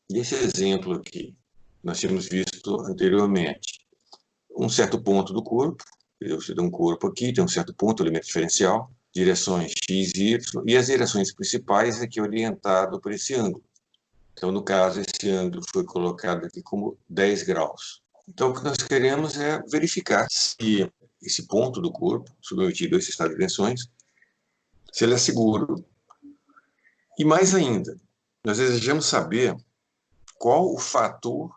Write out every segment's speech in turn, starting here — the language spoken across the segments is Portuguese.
desse exemplo aqui, nós tínhamos visto anteriormente. Um certo ponto do corpo, você tem um corpo aqui, tem um certo ponto, elemento diferencial, direções x e y, e as direções principais aqui orientado por esse ângulo. Então, no caso, esse ângulo foi colocado aqui como 10 graus. Então, o que nós queremos é verificar se esse ponto do corpo, submetido a esse estado de tensões, se ele é seguro. E mais ainda, nós desejamos saber qual o fator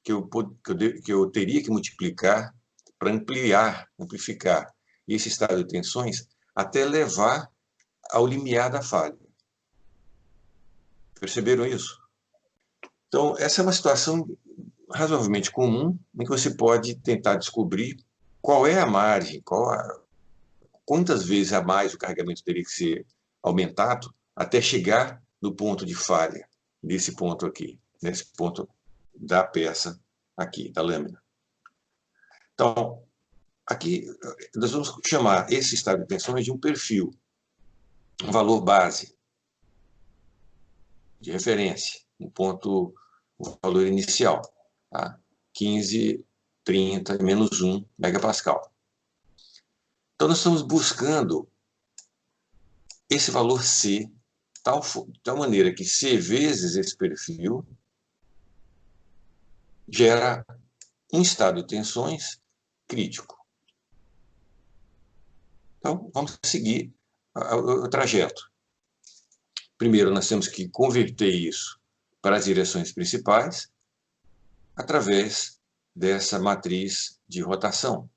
que eu teria que multiplicar para amplificar esse estado de tensões até levar ao limiar da falha. Perceberam isso? Então, essa é uma situação razoavelmente comum em que você pode tentar descobrir qual é a margem, quantas vezes a mais o carregamento teria que ser aumentado até chegar no ponto de falha, nesse ponto aqui, nesse ponto da peça aqui, da lâmina. Então, aqui nós vamos chamar esse estado de tensões de um perfil, um valor base de referência, um valor inicial, tá? 15, 30, menos 1 megapascal. Então, nós estamos buscando esse valor C, de tal maneira que C vezes esse perfil gera um estado de tensões crítico. Então, vamos seguir o trajeto. Primeiro, nós temos que converter isso para as direções principais através dessa matriz de rotação,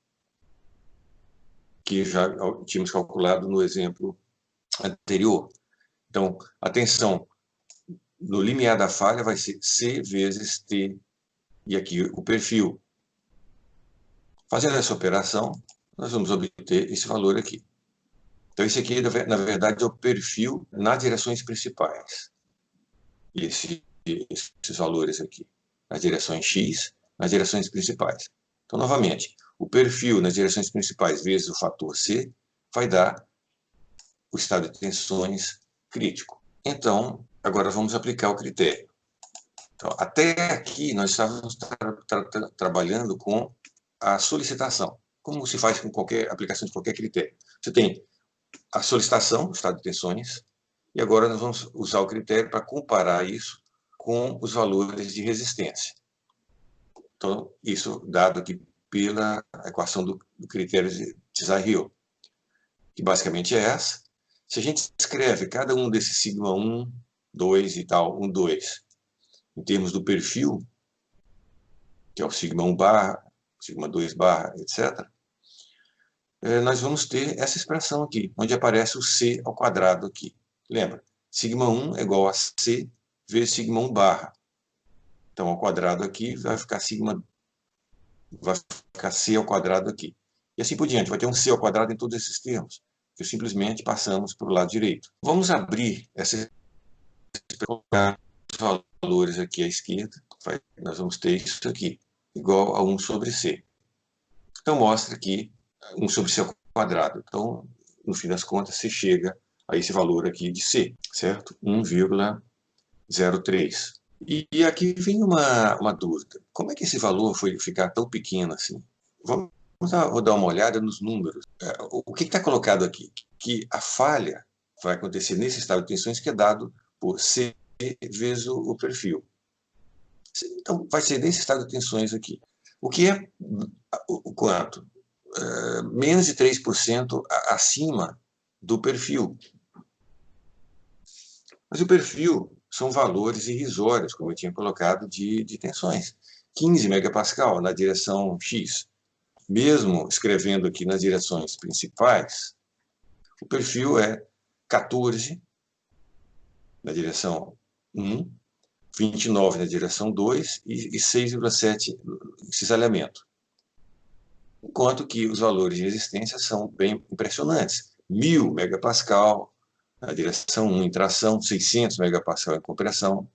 que já tínhamos calculado no exemplo anterior. Então, a tensão no limiar da falha vai ser C vezes T, e aqui o perfil. Fazendo essa operação, nós vamos obter esse valor aqui. Então, esse aqui, na verdade, é o perfil nas direções principais. Esses valores aqui, nas direções X, nas direções principais. Então, novamente, o perfil nas direções principais vezes o fator C vai dar o estado de tensões crítico. Então, agora vamos aplicar o critério. Então, até aqui, nós estávamos trabalhando com a solicitação, como se faz com qualquer aplicação de qualquer critério. Você tem a solicitação, o estado de tensões, e agora nós vamos usar o critério para comparar isso com os valores de resistência. Então, isso dado aqui pela equação do critério de Tsai-Hill, que basicamente é essa. Se a gente escreve cada um desses sigma 1, 2 e tal, 1, 2, em termos do perfil, que é o sigma 1 barra, sigma 2 barra, etc., nós vamos ter essa expressão aqui, onde aparece o C ao quadrado aqui. Lembra? Sigma 1 é igual a C vezes sigma 1 barra. Então, ao quadrado aqui vai ficar C ao quadrado aqui. E assim por diante, vai ter um C ao quadrado em todos esses termos, que simplesmente passamos para o lado direito. Vamos abrir essa colocar os valores aqui à esquerda, nós vamos ter isso aqui, igual a 1 sobre C. Então, mostra aqui 1 sobre C ao quadrado. Então, no fim das contas, se chega a esse valor aqui de C, certo? 1,03. E aqui vem uma dúvida. Como é que esse valor foi ficar tão pequeno assim? Vou dar uma olhada nos números. O que está colocado aqui? Que a falha vai acontecer nesse estado de tensões que é dado por C vezes o perfil. Então, vai ser nesse estado de tensões aqui. O que é o quanto? Menos de 3% acima do perfil. Mas o perfil são valores irrisórios, como eu tinha colocado, de tensões. 15 megapascal na direção X. Mesmo escrevendo aqui nas direções principais, o perfil é 14 na direção 1, 29 na direção 2 e 6,7 em cisalhamento. Enquanto que os valores de resistência são bem impressionantes. 1000 megapascal na direção 1 em tração, 600 megapascal em compressão.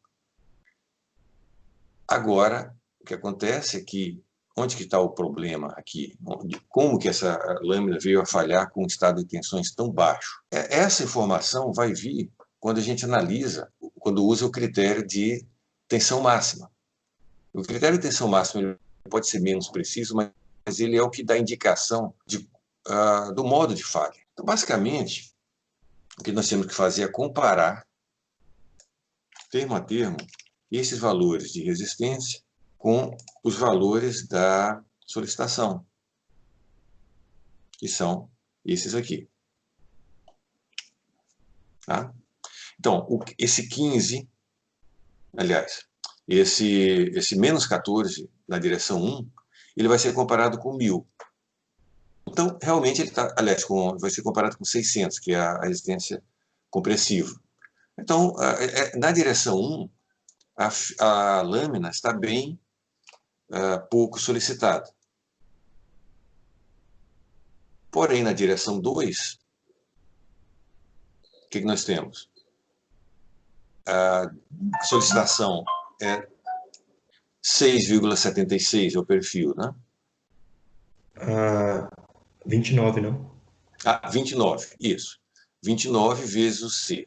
Agora, o que acontece é que, onde que está o problema aqui? Como que essa lâmina veio a falhar com um estado de tensões tão baixo? Essa informação vai vir quando a gente analisa quando usa o critério de tensão máxima. O critério de tensão máxima ele pode ser menos preciso, mas ele é o que dá indicação do modo de falha. Então, basicamente, o que nós temos que fazer é comparar, termo a termo, esses valores de resistência com os valores da solicitação, que são esses aqui. Tá? Então, esse 15, aliás, esse menos 14 na direção 1, ele vai ser comparado com 1000. Então, realmente, ele está, aliás, vai ser comparado com 600, que é a resistência compressiva. Então, na direção 1, a lâmina está bem pouco solicitada. Porém, na direção 2, o que nós temos? A solicitação é 6,76 é o perfil, né? 29, não? 29, isso. 29 vezes o C.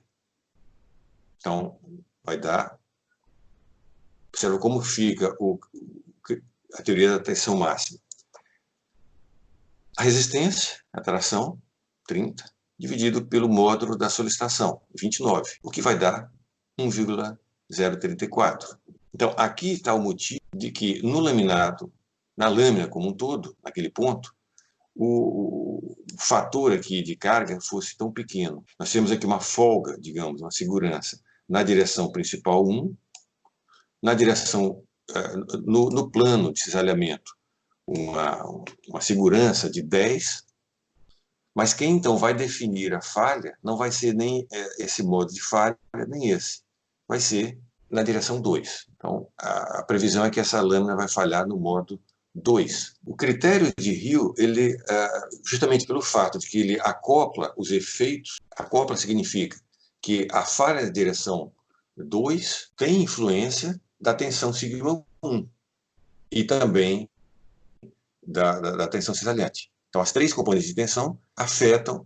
Então, vai dar... Observa como fica a teoria da tensão máxima. A resistência, a tração, 30, dividido pelo módulo da solicitação, 29, o que vai dar 1,034. Então, aqui está o motivo de que no laminado, na lâmina como um todo, naquele ponto, o fator aqui de carga fosse tão pequeno. Nós temos aqui uma folga, digamos, uma segurança, na direção principal 1, na direção, no plano de cisalhamento, uma segurança de 10, mas quem então vai definir a falha não vai ser nem esse modo de falha, nem esse. Vai ser na direção 2. Então, a previsão é que essa lâmina vai falhar no modo 2. O critério de Hill, ele, justamente pelo fato de que ele acopla os efeitos, acopla significa que a falha da direção 2 tem influência da tensão sigma 1 e também da tensão cisalhante. Então, as três componentes de tensão afetam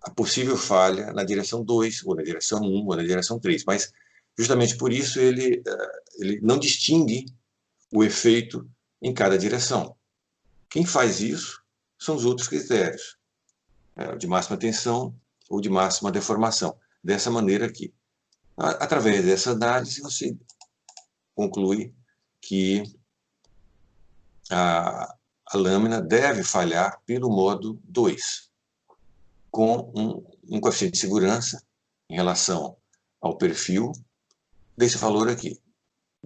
a possível falha na direção 2, ou na direção 1, ou na direção 3. Mas, justamente por isso, ele não distingue o efeito em cada direção. Quem faz isso são os outros critérios, de máxima tensão ou de máxima deformação. Dessa maneira aqui. Através dessa análise, você conclui que a lâmina deve falhar pelo modo 2, com um coeficiente de segurança em relação ao perfil desse valor aqui,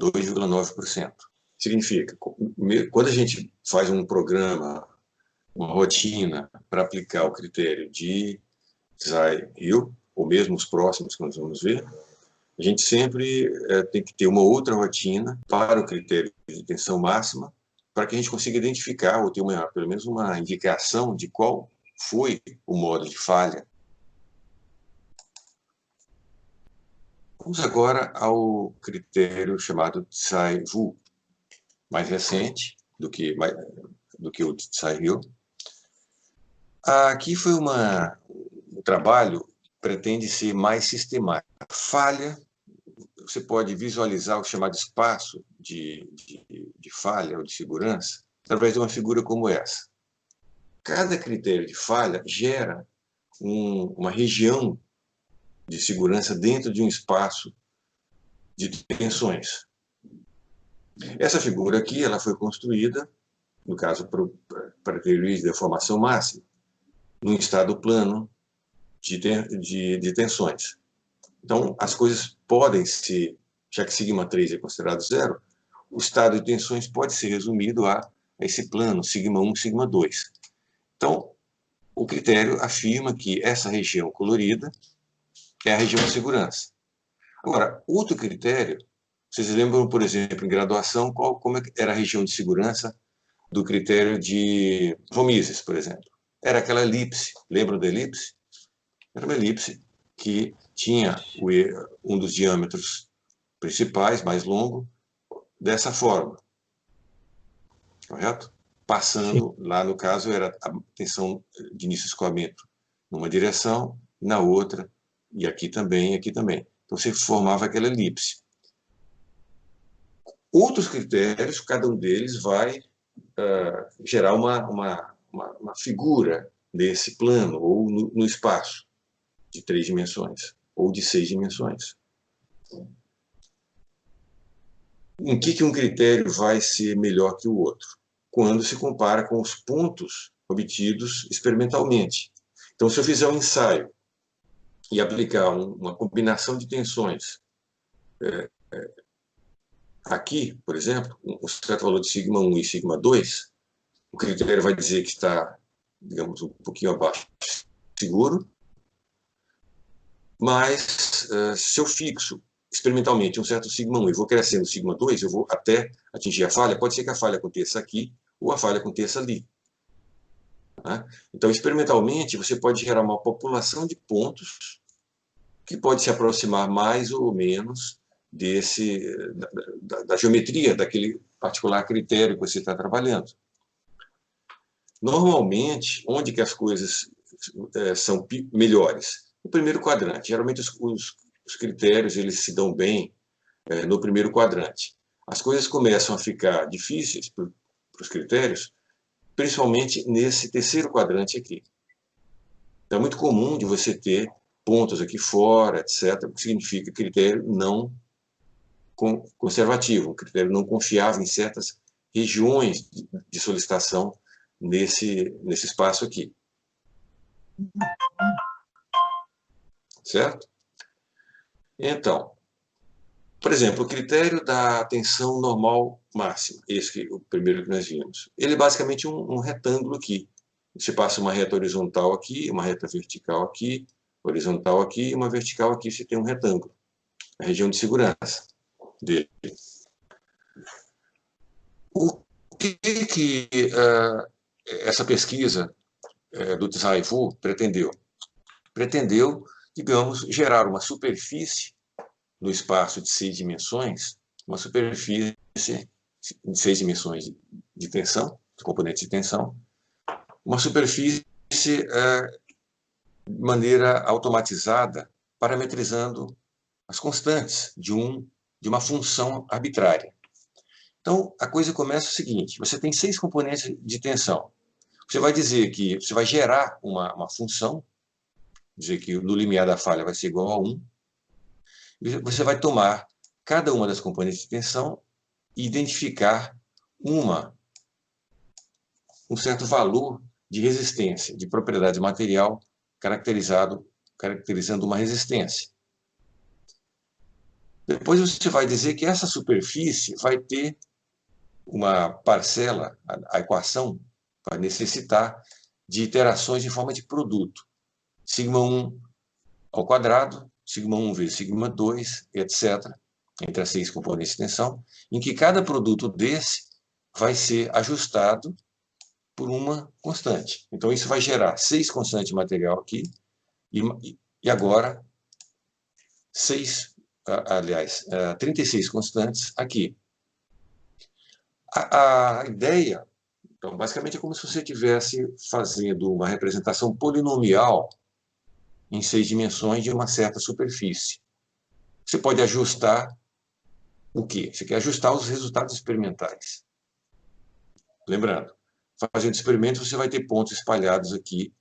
2,9%. Significa, quando a gente faz um programa, uma rotina para aplicar o critério de Tsai-Hill, ou mesmo os próximos que nós vamos ver, a gente sempre tem que ter uma outra rotina para o critério de tensão máxima, para que a gente consiga identificar, ou ter pelo menos uma indicação de qual foi o modo de falha. Vamos agora ao critério chamado Tsai-Wu, mais recente do que o Tsai-Hill. Aqui foi um trabalho que pretende ser mais sistemático. A falha, você pode visualizar o chamado espaço de falha ou de segurança através de uma figura como essa. Cada critério de falha gera uma região de segurança dentro de um espaço de tensões. Essa figura aqui ela foi construída, no caso, para a teoria de deformação máxima, num estado plano de tensões. Então, as coisas podem ser, já que sigma 3 é considerado zero, o estado de tensões pode ser resumido a esse plano, sigma 1, sigma 2. Então, o critério afirma que essa região colorida é a região de segurança. Agora, outro critério, vocês lembram, por exemplo, em graduação, como era a região de segurança do critério de von Mises, por exemplo? Era aquela elipse, lembram da elipse? Era uma elipse que tinha um dos diâmetros principais, mais longo, dessa forma. Correto? Passando, lá no caso, era a tensão de início de escoamento numa direção, na outra, e aqui também, e aqui também. Então, você formava aquela elipse. Outros critérios, cada um deles vai gerar uma figura nesse plano, ou no espaço de 3 dimensões, ou de 6 dimensões. Em que um critério vai ser melhor que o outro? Quando se compara com os pontos obtidos experimentalmente. Então, se eu fizer um ensaio e aplicar uma combinação de tensões, aqui, por exemplo, um certo valor de sigma 1 e sigma 2, o critério vai dizer que está, digamos, um pouquinho abaixo seguro, mas se eu fixo experimentalmente um certo sigma 1 e vou crescendo sigma 2, eu vou até atingir a falha, pode ser que a falha aconteça aqui ou a falha aconteça ali. Tá? Então, experimentalmente, você pode gerar uma população de pontos que pode se aproximar mais ou menos da geometria daquele particular critério que você está trabalhando. Normalmente, onde que as coisas são melhores? No primeiro quadrante. Geralmente, os critérios eles se dão bem no primeiro quadrante. As coisas começam a ficar difíceis para os critérios, principalmente nesse terceiro quadrante aqui. Então, é muito comum de você ter pontos aqui fora, etc., o que significa critério não conservativo, um critério não confiável em certas regiões de solicitação nesse espaço aqui. Certo? Então, por exemplo, o critério da tensão normal máxima, o primeiro que nós vimos, ele é basicamente um retângulo aqui. Você passa uma reta horizontal aqui, uma reta vertical aqui, horizontal aqui e uma vertical aqui, você tem um retângulo. A região de segurança dele. O que essa pesquisa do Tsai-Wu pretendeu? Pretendeu, digamos, gerar uma superfície no espaço de 6 dimensões, uma superfície de 6 dimensões de tensão, de componentes de tensão, uma superfície de maneira automatizada, parametrizando as constantes de uma função arbitrária. Então, a coisa começa o seguinte, você tem 6 componentes de tensão. Você vai dizer que você vai gerar uma função, dizer que no limiar da falha vai ser igual a 1, e você vai tomar cada uma das componentes de tensão e identificar um certo valor de resistência, de propriedade material caracterizando uma resistência. Depois você vai dizer que essa superfície vai ter uma parcela, a equação vai necessitar de iterações em forma de produto. Sigma 1 ao quadrado, sigma 1 vezes sigma 2, etc., entre as 6 componentes de tensão, em que cada produto desse vai ser ajustado por uma constante. Então, isso vai gerar 6 constantes de material aqui, e agora 36 constantes aqui. A ideia, então, basicamente é como se você estivesse fazendo uma representação polinomial em 6 dimensões de uma certa superfície. Você pode ajustar o quê? Você quer ajustar os resultados experimentais. Lembrando, fazendo experimento, você vai ter pontos espalhados aqui,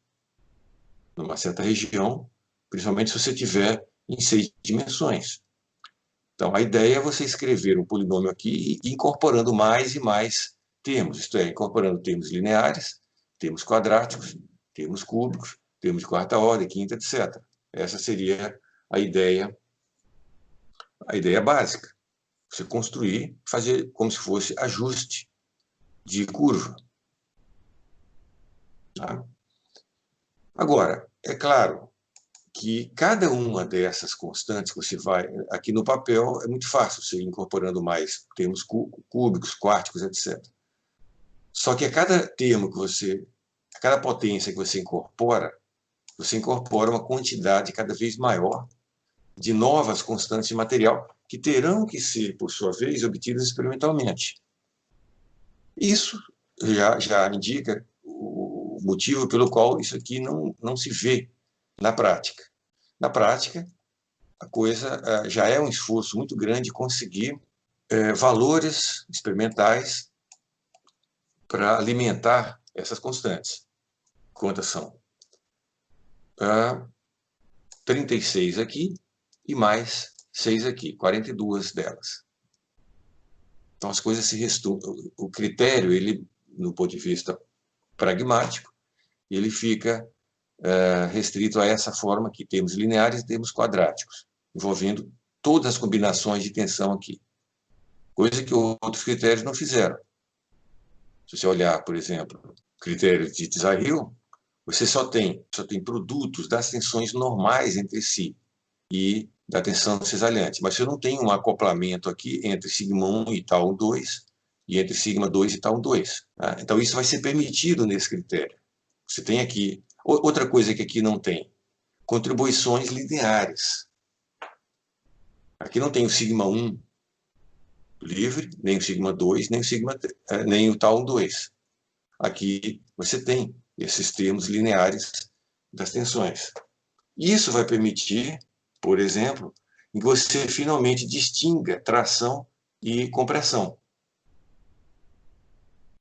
numa certa região, principalmente se você tiver em 6 dimensões. Então, a ideia é você escrever um polinômio aqui e incorporando mais e mais termos, isto é, incorporando termos lineares, termos quadráticos, termos cúbicos, termos de quarta ordem, quinta, etc. Essa seria a ideia básica. Você construir, fazer como se fosse ajuste de curva. Tá? Agora, é claro que cada uma dessas constantes que você vai... Aqui no papel é muito fácil, você ir incorporando mais termos cúbicos, quárticos, etc. Só que a cada termo a cada potência que você incorpora uma quantidade cada vez maior de novas constantes de material que terão que ser, por sua vez, obtidas experimentalmente. Isso já indica o motivo pelo qual isso aqui não se vê na prática. Na prática, a coisa já é um esforço muito grande conseguir valores experimentais para alimentar essas constantes. Quantas são? 36 aqui e mais 6 aqui, 42 delas. Então, as coisas se restringem. O critério, ele, no ponto de vista pragmático, ele fica restrito a essa forma aqui. Temos lineares e temos quadráticos, envolvendo todas as combinações de tensão aqui. Coisa que outros critérios não fizeram. Se você olhar, por exemplo, o critério de Tsai-Hill, você só tem produtos das tensões normais entre si e da tensão cisalhante. Mas você não tem um acoplamento aqui entre σ1 e tal 2 e entre σ2 e tal 2. Tá? Então, isso vai ser permitido nesse critério. Você tem aqui... Outra coisa que aqui não tem, contribuições lineares. Aqui não tem o σ1 livre, nem o σ2, nem o tal 2. Aqui você tem esses termos lineares das tensões. Isso vai permitir, por exemplo, que você finalmente distinga tração e compressão.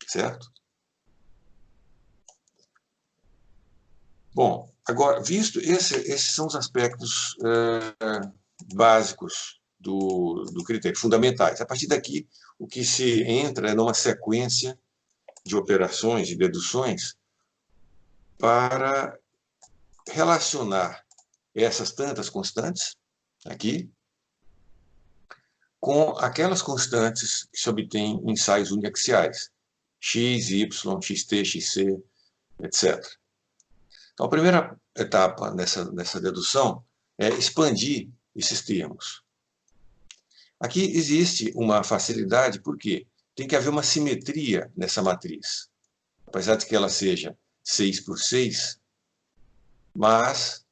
Certo? Bom, agora, visto esses são os aspectos básicos do critério, fundamentais. A partir daqui, o que se entra é numa sequência de operações, de deduções, para relacionar essas tantas constantes aqui com aquelas constantes que se obtêm em ensaios uniaxiais, x, y, xt, xc, etc. Então, a primeira etapa nessa dedução é expandir esses termos. Aqui existe uma facilidade, porque tem que haver uma simetria nessa matriz. Apesar de que ela seja 6 por 6, mas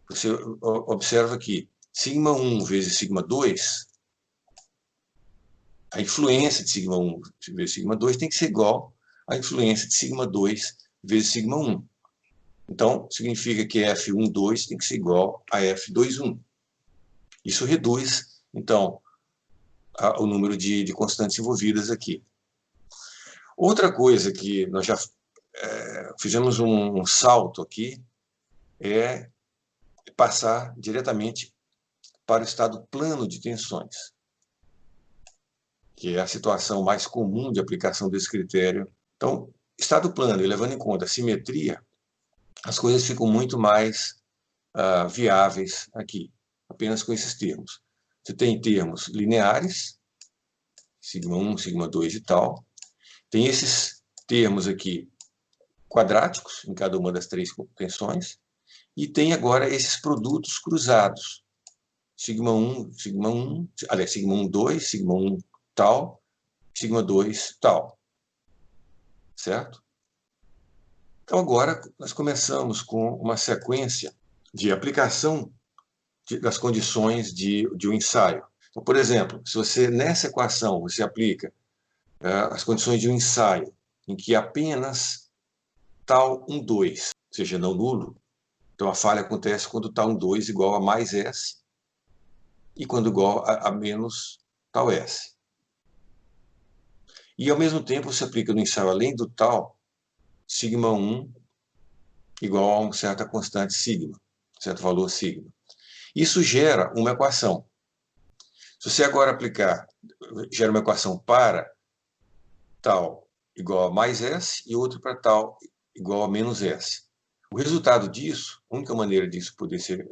você observa que σ1 vezes σ2, a influência de σ1 vezes σ2 tem que ser igual à influência de σ2 vezes σ1. Então, significa que F12 tem que ser igual a F21. Isso reduz, então, o número de constantes envolvidas aqui. Outra coisa que nós já fizemos um salto aqui é passar diretamente para o estado plano de tensões, que é a situação mais comum de aplicação desse critério. Então, estado plano, e levando em conta a simetria, as coisas ficam muito mais viáveis aqui, apenas com esses termos. Você tem termos lineares, σ1, σ2 e tal. Tem esses termos aqui quadráticos, em cada uma das três tensões. E tem agora esses produtos cruzados. σ1, aliás, σ1, 2, σ1 tal, σ2 tal. Certo? Então, agora, nós começamos com uma sequência de aplicação das condições de um ensaio. Então, por exemplo, se você, nessa equação, você aplica as condições de um ensaio em que apenas tal 2 seja não nulo, então a falha acontece quando tal 2 igual a mais S e quando igual a menos tal S. E, ao mesmo tempo, você aplica no ensaio, além do tal, σ1 igual a uma certa constante sigma, certo valor sigma. Isso gera uma equação. Se você agora aplicar, gera uma equação para tal igual a mais S e outra para tal igual a menos S. O resultado disso, a única maneira disso poder ser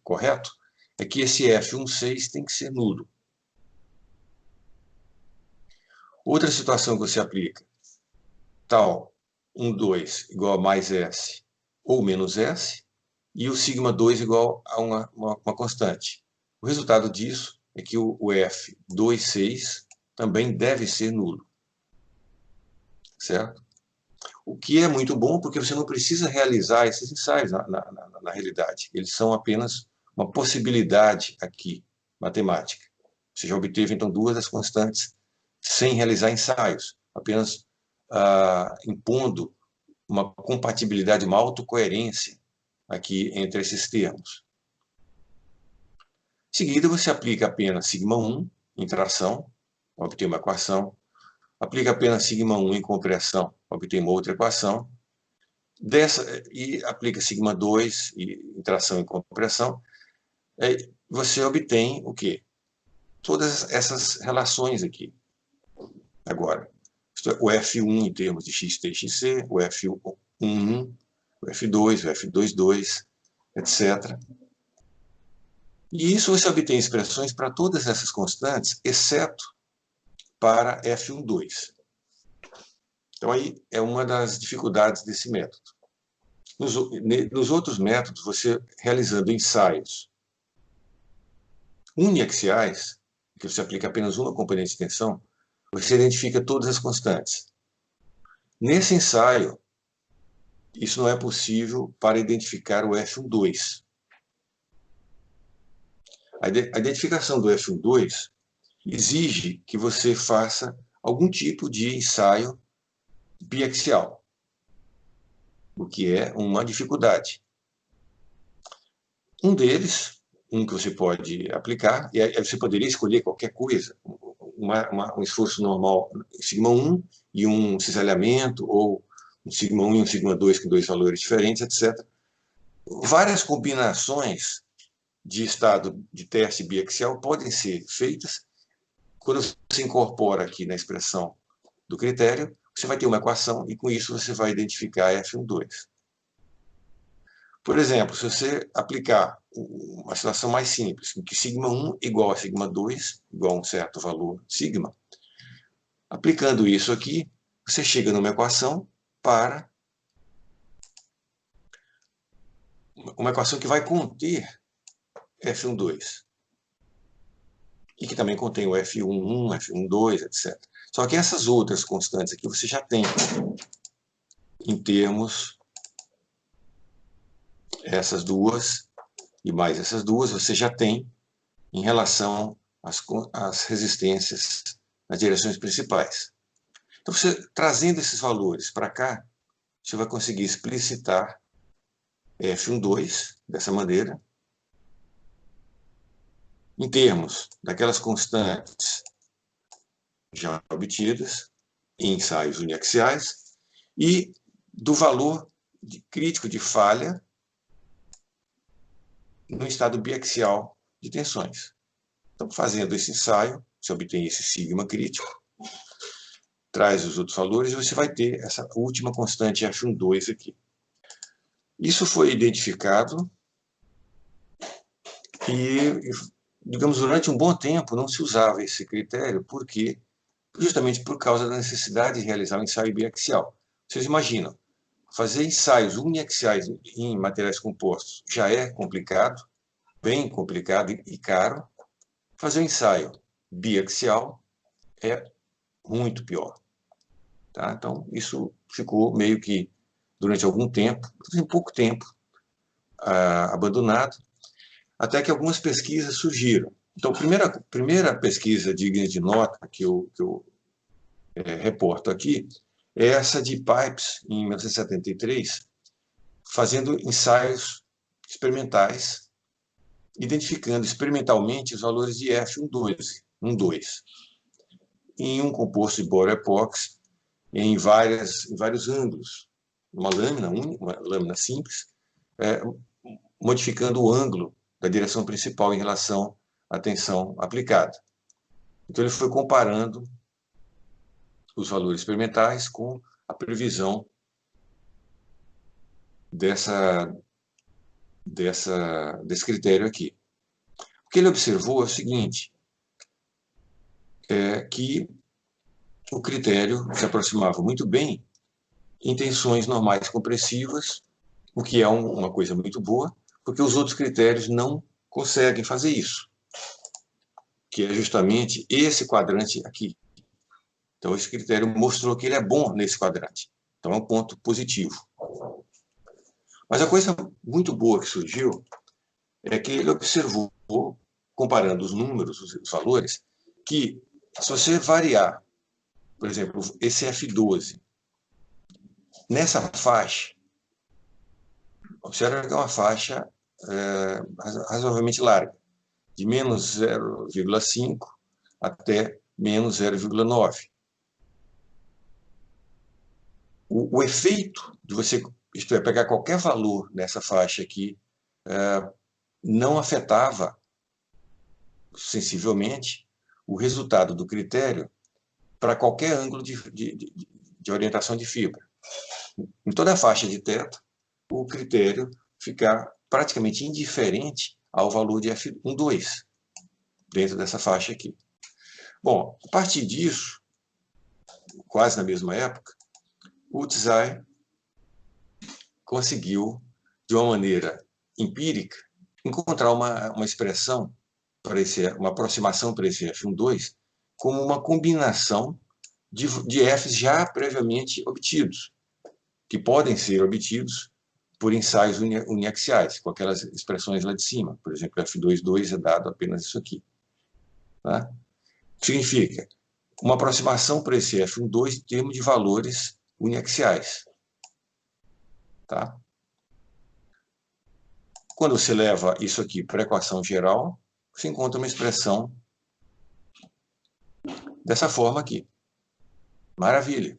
correto, é que esse F16 tem que ser nulo. Outra situação que você aplica, tal 2 igual a mais S ou menos S, e o σ2 igual a uma constante. O resultado disso é que o F26 também deve ser nulo. Certo? O que é muito bom, porque você não precisa realizar esses ensaios na realidade. Eles são apenas uma possibilidade aqui, matemática. Você já obteve, então, duas das constantes sem realizar ensaios, apenas impondo uma compatibilidade, uma autocoerência aqui entre esses termos. seguida, você aplica apenas sigma1 em tração, para obter uma equação. Aplica apenas sigma1 em compressão, para obter uma outra equação. E aplica sigma2 em tração e compressão. Você obtém o quê? Todas essas relações aqui. Agora, o F1 em termos de xt e xc, o F1, o F2, o F22, etc. E isso você obtém expressões para todas essas constantes, exceto para F12. Então, aí é uma das dificuldades desse método. Nos outros métodos, você realizando ensaios uniaxiais, que você aplica apenas uma componente de tensão, você identifica todas as constantes. Nesse ensaio, isso não é possível para identificar o F12. A identificação do F12 exige que você faça algum tipo de ensaio biaxial, o que é uma dificuldade. Um deles, que você pode aplicar, e aí você poderia escolher qualquer coisa, um esforço normal sigma1 e um cisalhamento, ou um sigma1 e um sigma2 com dois valores diferentes, etc. Várias combinações de estado de teste biaxial podem ser feitas. Quando você incorpora aqui na expressão do critério, você vai ter uma equação e com isso você vai identificar F12. Por exemplo, se você aplicar uma situação mais simples, em que sigma1 igual a sigma2, igual a um certo valor sigma, aplicando isso aqui, você chega numa equação para uma equação que vai conter F12. E que também contém o F11, F12, etc. Só que essas outras constantes aqui você já tem em termos, essas duas e mais essas duas, você já tem em relação às resistências nas direções principais. Então, você trazendo esses valores para cá, você vai conseguir explicitar F12 dessa maneira, em termos daquelas constantes já obtidas em ensaios uniaxiais e do valor crítico de falha no estado biaxial de tensões. Então, fazendo esse ensaio, você obtém esse sigma crítico, traz os outros valores e você vai ter essa última constante F12 aqui. Isso foi identificado e, digamos, durante um bom tempo não se usava esse critério, porque justamente por causa da necessidade de realizar um ensaio biaxial. Vocês imaginam, fazer ensaios uniaxiais em materiais compostos já é complicado, bem complicado e caro. Fazer um ensaio biaxial é muito pior. Tá? Então, isso ficou meio que, durante algum tempo, em pouco tempo, abandonado, até que algumas pesquisas surgiram. Então, a primeira pesquisa digna de nota que eu reporto aqui é essa de Pipes, em 1973, fazendo ensaios experimentais, identificando experimentalmente os valores de F12, em um composto de boro-epóxi, em vários ângulos, uma lâmina simples, modificando o ângulo da direção principal em relação à tensão aplicada. Então, ele foi comparando os valores experimentais com a previsão desse critério aqui. O que ele observou é o seguinte, que o critério se aproximava muito bem em tensões normais compressivas, o que é uma coisa muito boa, porque os outros critérios não conseguem fazer isso, que é justamente esse quadrante aqui. Então, esse critério mostrou que ele é bom nesse quadrante. Então, é um ponto positivo. Mas a coisa muito boa que surgiu é que ele observou, comparando os números, os valores, que se você variar, por exemplo, esse F12, nessa faixa, observa que é uma faixa razoavelmente larga. de menos 0,5 até menos 0,9. O efeito de você, isto é, pegar qualquer valor nessa faixa aqui, não afetava sensivelmente o resultado do critério para qualquer ângulo de orientação de fibra. Em toda a faixa de θ, o critério fica praticamente indiferente ao valor de F12, dentro dessa faixa aqui. Bom, a partir disso, quase na mesma época, o Tsai conseguiu, de uma maneira empírica, encontrar uma expressão, uma aproximação para esse F12, como uma combinação de Fs já previamente obtidos, que podem ser obtidos por ensaios uniaxiais, com aquelas expressões lá de cima. Por exemplo, F22 é dado apenas isso aqui. Tá? Significa uma aproximação para esse F12 em termos de valores uniaxiais. Tá? Quando você leva isso aqui para a equação geral, você encontra uma expressão dessa forma aqui. Maravilha!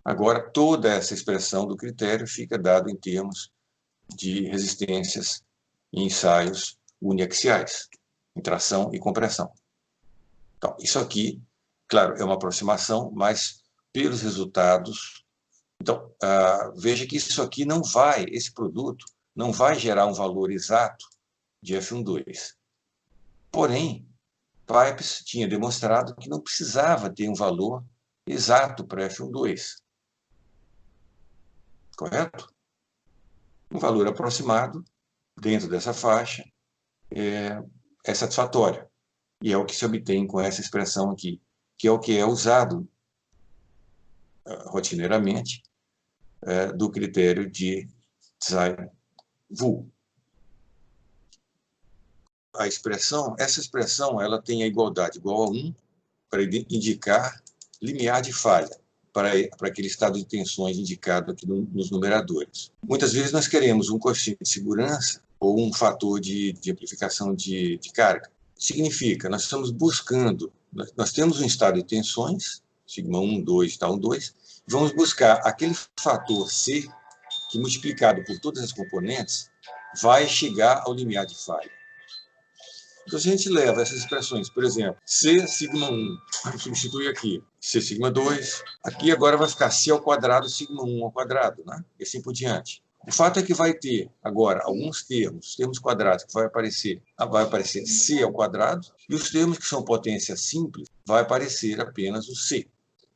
Agora, toda essa expressão do critério fica dada em termos de resistências em ensaios uniaxiais, em tração e compressão. Então, isso aqui, claro, é uma aproximação, mas pelos resultados... Então, veja que isso aqui não vai, esse produto, não vai gerar um valor exato de F12. Porém, Pipes tinha demonstrado que não precisava ter um valor exato para F12. Correto? Um valor aproximado, dentro dessa faixa, é satisfatório. E é o que se obtém com essa expressão aqui, que é o que é usado rotineiramente do critério de Tsai-Wu. Essa expressão, ela tem a igualdade igual a 1 para indicar limiar de falha, para aquele estado de tensões indicado aqui nos numeradores. Muitas vezes nós queremos um coeficiente de segurança ou um fator de amplificação de carga. Significa, nós estamos buscando, nós temos um estado de tensões, sigma 1, 2, tal 2, vamos buscar aquele fator C que, multiplicado por todas as componentes, vai chegar ao limiar de falha. Então, se a gente leva essas expressões, por exemplo, C sigma 1, substitui aqui, C sigma 2, aqui agora vai ficar C ao quadrado, sigma 1 ao quadrado, né? E assim por diante. O fato é que vai ter, agora, alguns termos quadrados, que vai aparecer C ao quadrado, e os termos que são potência simples, vai aparecer apenas o C.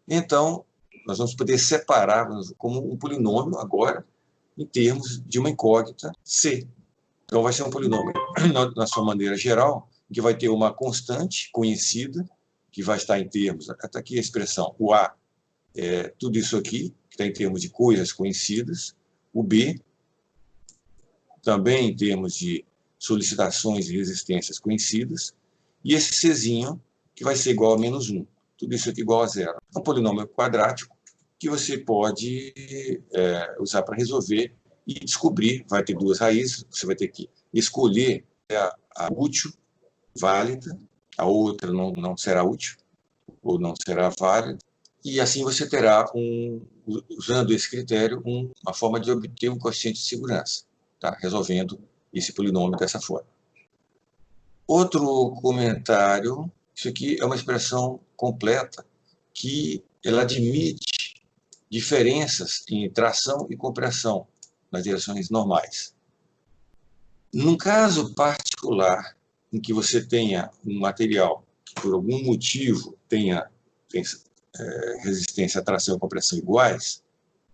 Então, nós vamos poder separar como um polinômio agora, em termos de uma incógnita C. Então, vai ser um polinômio, na sua maneira geral, que vai ter uma constante conhecida, que vai estar em termos, até aqui a expressão, o A é tudo isso aqui, que está em termos de coisas conhecidas, o B, também em termos de solicitações e resistências conhecidas, e esse Czinho, que vai ser igual a menos 1. Tudo isso aqui igual a zero. É um polinômio quadrático que você pode usar para resolver e descobrir, vai ter duas raízes, você vai ter que escolher a útil, válida, a outra não será útil, ou não será válida, e assim você terá, usando esse critério, uma forma de obter um coeficiente de segurança, tá? Resolvendo esse polinômio dessa forma. Outro comentário, isso aqui é uma expressão completa, que ela admite diferenças em tração e compressão nas direções normais. Num caso particular, em que você tenha um material que, por algum motivo, tem resistência à tração e compressão iguais,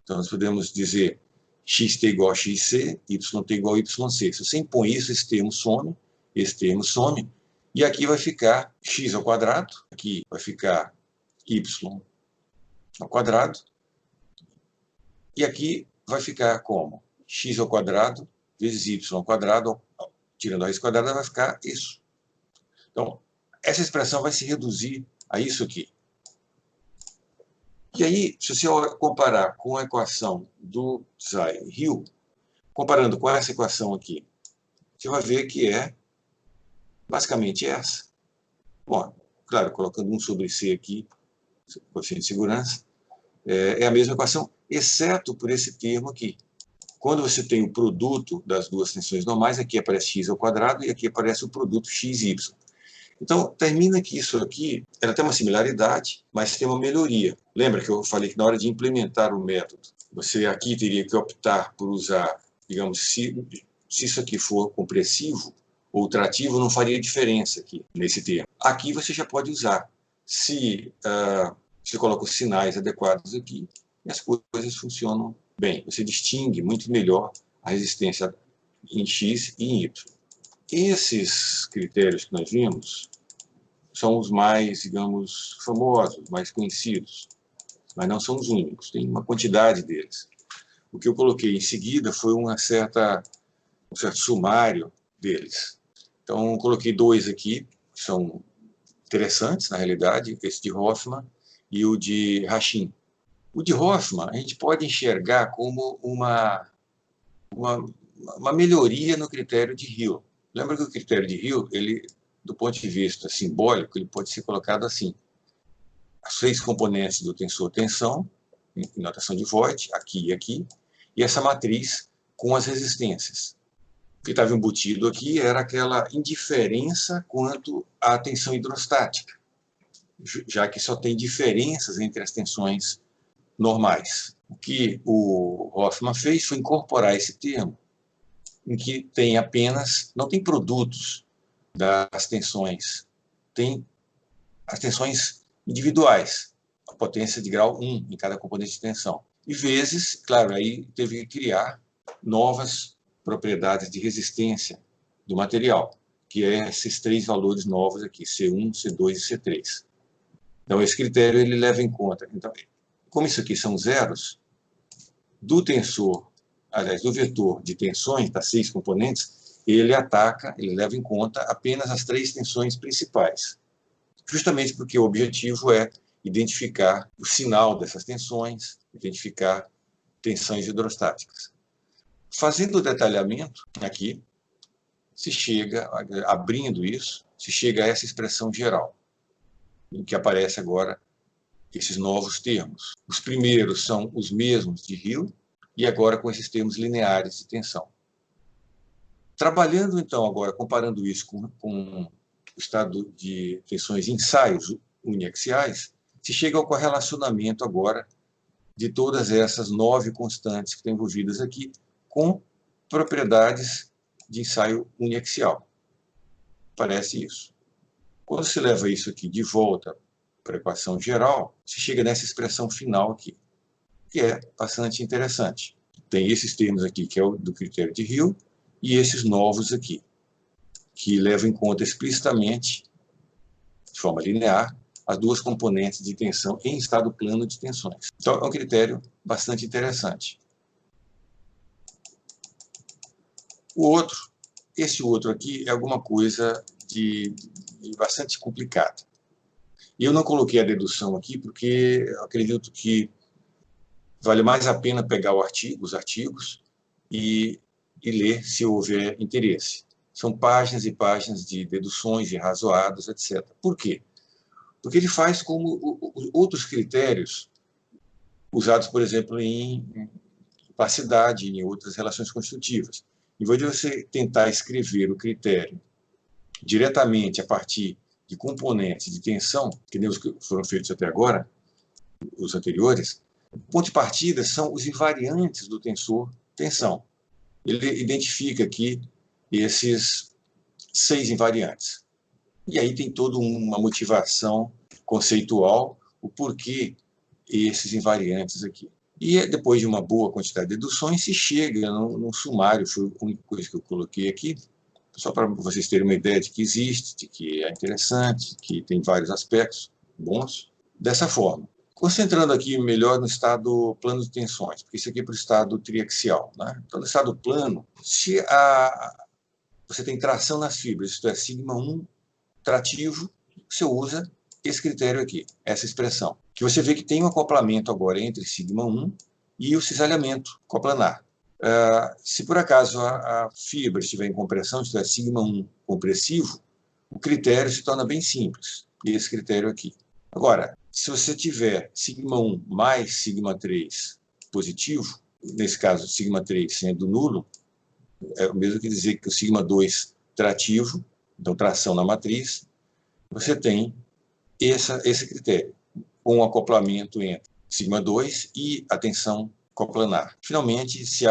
então nós podemos dizer xt igual a xc, yt igual a yc. Se você impõe isso, esse termo some, e aqui vai ficar x ao quadrado, aqui vai ficar y ao quadrado, e aqui vai ficar como? X ao quadrado vezes y ao quadrado, tirando a raiz quadrada, vai ficar isso. Então, essa expressão vai se reduzir a isso aqui. E aí, se você comparar com a equação do Tsai-Wu, comparando com essa equação aqui, você vai ver que é basicamente essa. Bom, claro, colocando 1 sobre C aqui, coeficiente de segurança, é a mesma equação, exceto por esse termo aqui. Quando você tem o produto das duas tensões normais, aqui aparece x ao quadrado e aqui aparece o produto xy. Então, termina que isso aqui, ela tem uma similaridade, mas tem uma melhoria. Lembra que eu falei que na hora de implementar o método, você aqui teria que optar por usar, digamos, se isso aqui for compressivo ou trativo, não faria diferença aqui, nesse termo. Aqui você já pode usar. Se você coloca os sinais adequados aqui, e as coisas funcionam bem. Você distingue muito melhor a resistência em X e em Y. Esses critérios que nós vimos são os mais, digamos, famosos, mais conhecidos, mas não são os únicos, tem uma quantidade deles. O que eu coloquei em seguida foi um certo sumário deles. Então, coloquei 2 aqui, que são interessantes, na realidade, esse de Hoffman e o de Rachin. O de Hoffman a gente pode enxergar como uma melhoria no critério de Hill. Lembra que o critério de Hill, ele, do ponto de vista simbólico, ele pode ser colocado assim. As 6 componentes do tensor tensão, em notação de Voigt, aqui e aqui, e essa matriz com as resistências. O que estava embutido aqui era aquela indiferença quanto à tensão hidrostática, já que só tem diferenças entre as tensões normais. O que o Hoffman fez foi incorporar esse termo, em que tem apenas, não tem produtos das tensões, tem as tensões individuais, a potência de grau 1 em cada componente de tensão. E vezes, claro, aí teve que criar novas propriedades de resistência do material, que é esses 3 valores novos aqui, C1, C2 e C3. Então, esse critério ele leva em conta. Então, como isso aqui são zeros, do tensor, aliás, do vetor de tensões, das 6 componentes, ele leva em conta apenas as 3 tensões principais. Justamente porque o objetivo é identificar o sinal dessas tensões, identificar tensões hidrostáticas. Fazendo o detalhamento aqui, se chega, abrindo isso, se chega a essa expressão geral, em que aparece agora esses novos termos. Os primeiros são os mesmos de Hill, e agora com esses termos lineares de tensão. Trabalhando, então, agora, comparando isso com o estado de tensões em ensaios uniaxiais, se chega ao correlacionamento agora de todas essas 9 constantes que estão envolvidas aqui com propriedades de ensaio uniaxial. Parece isso. Quando se leva isso aqui de volta para a equação geral, se chega nessa expressão final aqui, que é bastante interessante. Tem esses termos aqui, que é o do critério de Hill, e esses novos aqui, que levam em conta explicitamente, de forma linear, as 2 componentes de tensão em estado plano de tensões. Então, é um critério bastante interessante. Esse outro aqui é alguma coisa de bastante complicado. E eu não coloquei a dedução aqui porque eu acredito que vale mais a pena pegar os artigos e ler se houver interesse. São páginas e páginas de deduções, de razoados, etc. Por quê? Porque ele faz como outros critérios usados, por exemplo, em plasticidade, em outras relações constitutivas. Em vez de você tentar escrever o critério diretamente a partir de componentes de tensão, que nem os que foram feitos até agora, os anteriores, o ponto de partida são os invariantes do tensor tensão. Ele identifica aqui esses 6 invariantes. E aí tem toda uma motivação conceitual, o porquê esses invariantes aqui. E depois de uma boa quantidade de deduções, se chega num sumário, foi a única coisa que eu coloquei aqui, só para vocês terem uma ideia de que existe, de que é interessante, que tem vários aspectos bons, dessa forma. Concentrando aqui melhor no estado plano de tensões, porque isso aqui é para o estado triaxial, né? Então, no estado plano, se você tem tração nas fibras, isto é, sigma 1 trativo, você usa esse critério aqui, essa expressão, que você vê que tem um acoplamento agora entre sigma 1 e o cisalhamento coplanar. Se por acaso a fibra estiver em compressão, isto é, sigma 1 compressivo, o critério se torna bem simples, esse critério aqui. Agora, se você tiver sigma1 mais sigma3 positivo, nesse caso, sigma3 sendo nulo, é o mesmo que dizer que o sigma2 trativo, então tração na matriz, você tem esse critério, com um acoplamento entre sigma2 e a tensão coplanar. Finalmente, se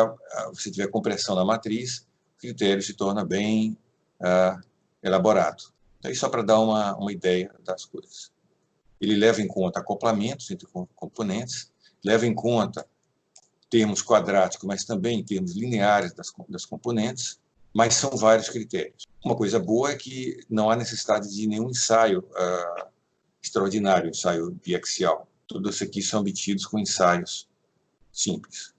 você tiver compressão na matriz, o critério se torna bem elaborado. Então, só para dar uma ideia das coisas. Ele leva em conta acoplamentos entre componentes, leva em conta termos quadráticos, mas também termos lineares das componentes, mas são vários critérios. Uma coisa boa é que não há necessidade de nenhum ensaio extraordinário, ensaio biaxial. Todos aqui são obtidos com ensaios simples.